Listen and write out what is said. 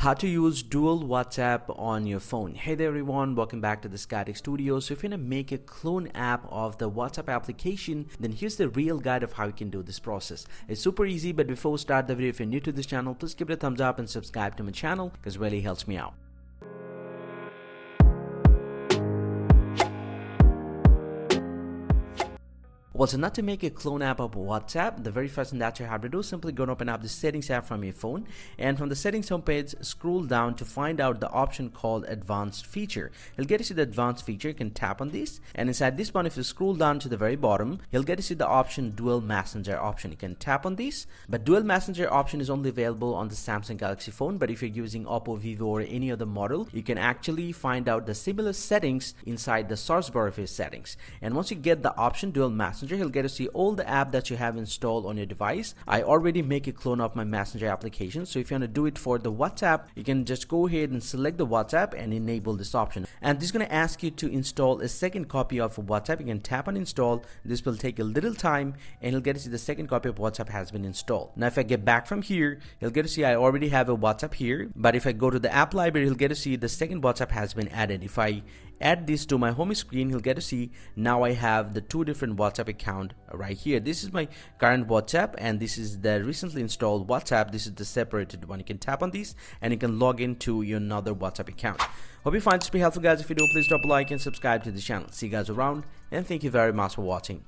How to use dual WhatsApp on your phone. Hey there everyone, welcome back to the Skytech Studio. So if you're gonna make a clone app of the WhatsApp application, then here's the real guide of how you can do this process. It's super easy, but before we start the video, if you're new to this channel, please give it a thumbs up and subscribe to my channel because it really helps me out. Well, so not to make a clone app of WhatsApp, the very first thing that you have to do is simply go and open up the settings app from your phone, and from the settings homepage, scroll down to find out the option called advanced feature. You'll get to see the advanced feature. You can tap on this, and inside this one, if you scroll down to the very bottom, you'll get to see the option dual messenger option. You can tap on this, but dual messenger option is only available on the Samsung Galaxy phone. But if you're using Oppo, Vivo, or any other model, you can actually find out the similar settings inside the search bar of your settings. And once you get the option dual messenger, you'll get to see all the app that you have installed on your device. I already make a clone of my messenger application, so if you want to do it for the WhatsApp, you can just go ahead and select the WhatsApp and enable this option. And this is going to ask you to install a second copy of WhatsApp. You can tap on install. This will take a little time, and you'll get to see the second copy of WhatsApp has been installed. Now if I get back from here, you'll get to see I already have a WhatsApp here, but if I go to the app library, you'll get to see the second WhatsApp has been added. If I add this to my home screen, you'll get to see now I have the two different WhatsApp account right here. This is my current WhatsApp, and this is the recently installed WhatsApp. This is the separated one. You can tap on this and you can log into your another WhatsApp account. Hope you find this to be helpful, guys. If you do, please drop a like and subscribe to the channel. See you guys around, and thank you very much for watching.